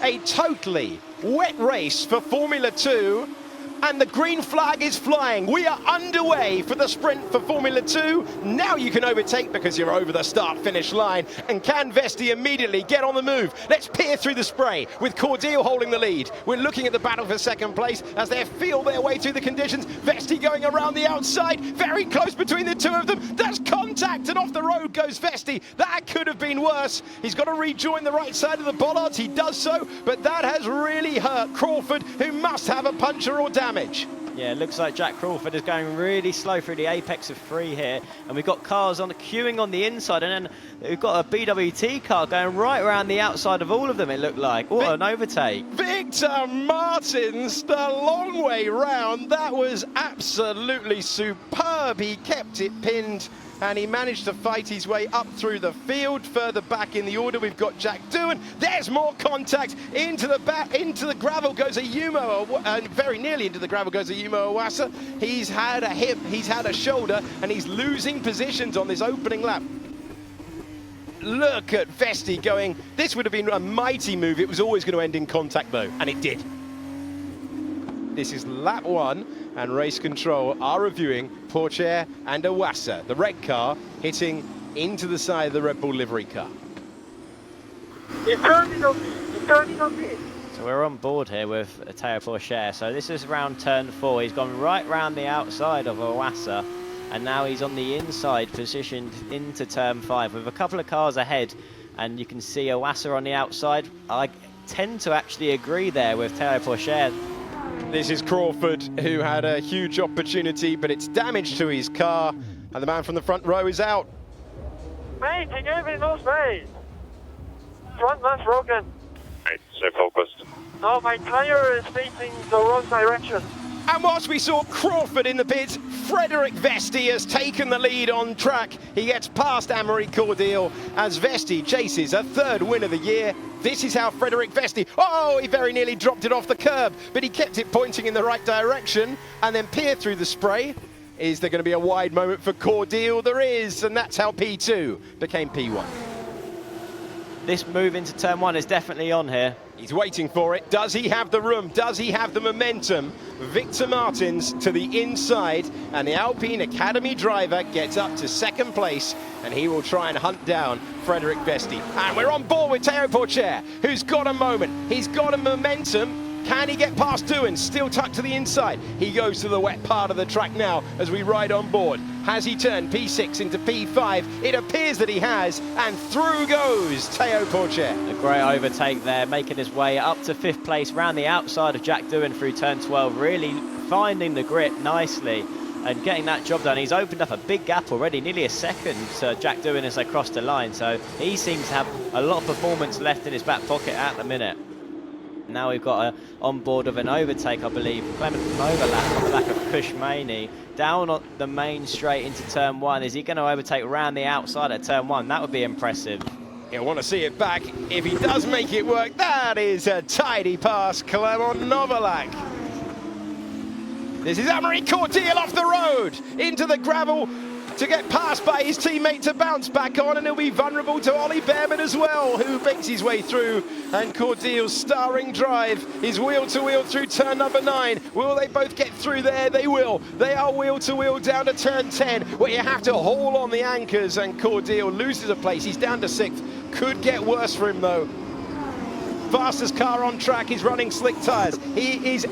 a totally wet race for Formula 2. And the green flag is flying. We are underway for the sprint for Formula 2. Now you can overtake because you're over the start-finish line. And can Vesti immediately get on the move? Let's peer through the spray with Cordial holding the lead. We're looking at the battle for second place as they feel their way through the conditions. Vesti going around the outside, very close between the two of them. That's contact, and off the road goes Vesti. That could have been worse. He's got to rejoin the right side of the bollards. He does so, but that has really hurt Crawford, who must have a puncture or damage. Yeah, it looks like Jack Crawford is going really slow through the apex of 3 here, and we've got cars on queuing on the inside, and then we've got a BWT car going right around the outside of all of them, it looked like. What an overtake. Victor Martins, the long way round. That was absolutely superb. He kept it pinned, and he managed to fight his way up through the field. Further back in the order, we've got Jack Doohan. There's more contact. Into the gravel goes a Yumo, and very nearly into the gravel goes a Yumo Iwasa. He's had a hip, he's had a shoulder, and he's losing positions on this opening lap. Look at Vesti going. This would have been a mighty move. It was always going to end in contact, though, and it did. This is lap 1, and race control are reviewing Pourchaire and Iwasa. The red car hitting into the side of the Red Bull livery car. So we're on board here with Théo Pourchaire. So this is around turn 4. He's gone right round the outside of Iwasa, and now he's on the inside, positioned into turn 5 with a couple of cars ahead. And you can see Iwasa on the outside. I tend to actually agree there with Théo Pourchaire. This is Crawford, who had a huge opportunity, but it's damage to his car, and the man from the front row is out. Mate, he gave me no space. Front left broken. Right, stay focused. No, my tire is facing the wrong direction. And whilst we saw Crawford in the pits, Frederick Vesti has taken the lead on track. He gets past Amaury Cordial as Vesti chases a 3rd win of the year. This is how Frederick Vesti, oh, he very nearly dropped it off the curb, but he kept it pointing in the right direction and then peered through the spray. Is there going to be a wide moment for Cordial? There is, and that's how P2 became P1. This move into turn 1 is definitely on here. He's waiting for it. Does he have the room? Does he have the momentum? Victor Martins to the inside, and the Alpine Academy driver gets up to 2nd place, and he will try and hunt down Frederick Vesti. And we're on board with Théo Pourchaire, who's got a moment. He's got a momentum. Can he get past Doohan? Still tucked to the inside. He goes to the wet part of the track now as we ride on board. Has he turned P6 into P5? It appears that he has, and through goes Théo Pourchaire. A great overtake there, making his way up to 5th place, round the outside of Jack Doohan through turn 12, really finding the grip nicely and getting that job done. He's opened up a big gap already, nearly a second to Jack Doohan as they cross the line, so he seems to have a lot of performance left in his back pocket at the minute. Now we've got on board of an overtake, I believe. Clement overlap on the back of Kushmani. Down on the main straight into turn 1. Is he going to overtake around the outside at turn 1? That would be impressive. He'll want to see it back. If he does make it work, that is a tidy pass, Clement Novalak. This is Amaury Cordial off the road into the gravel to get passed by his teammate to bounce back on, and he'll be vulnerable to Ollie Behrman as well, who makes his way through. And Cordial's starring drive is wheel-to-wheel through turn number 9. Will they both get through there? They will. They are wheel-to-wheel down to turn 10, where you have to haul on the anchors, and Cordial loses a place. He's down to 6th. Could get worse for him, though. Fastest car on track is running slick tyres. He is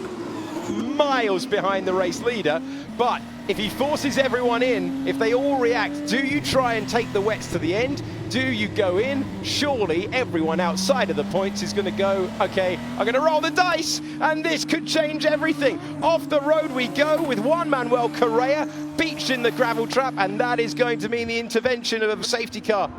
miles behind the race leader, but if he forces everyone in, if they all react, do you try and take the wets to the end? Do you go in? Surely everyone outside of the points is going to go, okay, I'm going to roll the dice, and this could change everything. Off the road we go with Juan Manuel Correa, beached in the gravel trap, and that is going to mean the intervention of a safety car.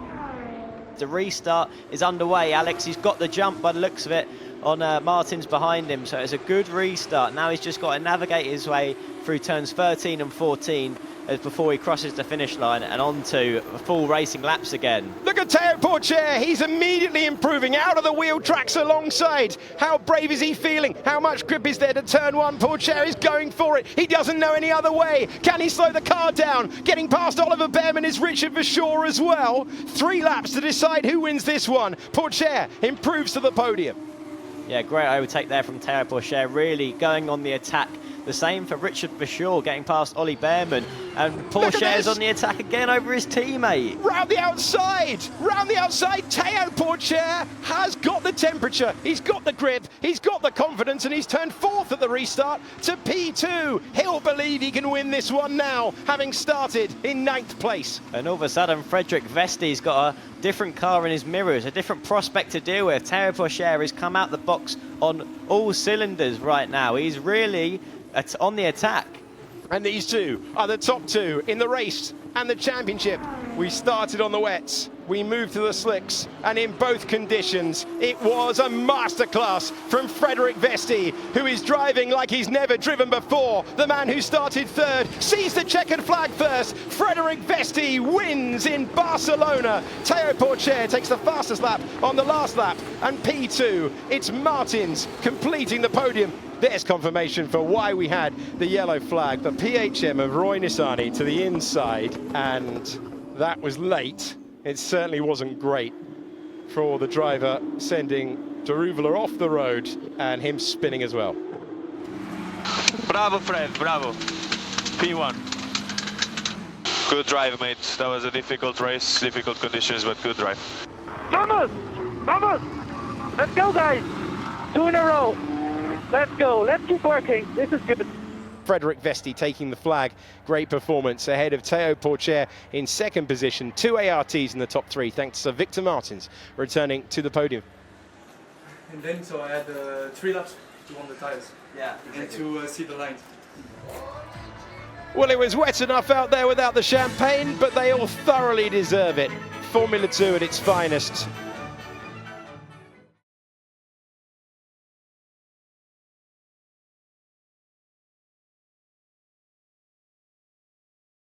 The restart is underway. Alex, he's got the jump by the looks of it on Martins behind him, so it's a good restart. Now he's just got to navigate his way through turns 13 and 14 before he crosses the finish line and onto full racing laps again. Look at Théo Pourchaire, he's immediately improving out of the wheel tracks alongside. How brave is he feeling? How much grip is there to turn 1? Pourchaire is going for it. He doesn't know any other way. Can he slow the car down? Getting past Oliver Behrman is Richard Verschoor as well. 3 laps to decide who wins this one. Pourchaire improves to the podium. Yeah, great overtake there from Théo Pourchaire, really going on the attack. The same for Richard Verschoor, getting past Ollie Behrman. And Pourchaire's on the attack again over his teammate. Round the outside, Théo Pourchaire has got the temperature, he's got the grip, he's got the confidence, and he's turned fourth at the restart to P2. He'll believe he can win this one now, having started in 9th place. And all of a sudden, Frederick Vesti's got a different car in his mirrors, a different prospect to deal with. Théo Pourchaire has come out the box on all cylinders right now. He's really on the attack. And these two are the top two in the race and the championship. We started on the wets, we moved to the slicks, and in both conditions, it was a masterclass from Frederick Vesti, who is driving like he's never driven before. The man who started third sees the checkered flag first. Frederick Vesti wins in Barcelona. Théo Pourchaire takes the fastest lap on the last lap, and P2, it's Martins completing the podium. There's confirmation for why we had the yellow flag. The PHM of Roy Nissany to the inside, and that was late. It certainly wasn't great for the driver, sending Deruvler off the road and him spinning as well. Bravo, Fred, bravo. P1. Good drive, mate. That was a difficult race, difficult conditions, but good drive. Vamos! Vamos! Let's go, guys! 2 in a row. Let's go. Let's keep working. This is good. Frederick Vesti taking the flag. Great performance ahead of Théo Pourchaire in 2nd position. 2 ARTs in the top 3 thanks to Victor Martins returning to the podium. And then so I had 3 laps to on the tires. Yeah, and to see the line. Well, it was wet enough out there without the champagne, but they all thoroughly deserve it. Formula 2 at its finest.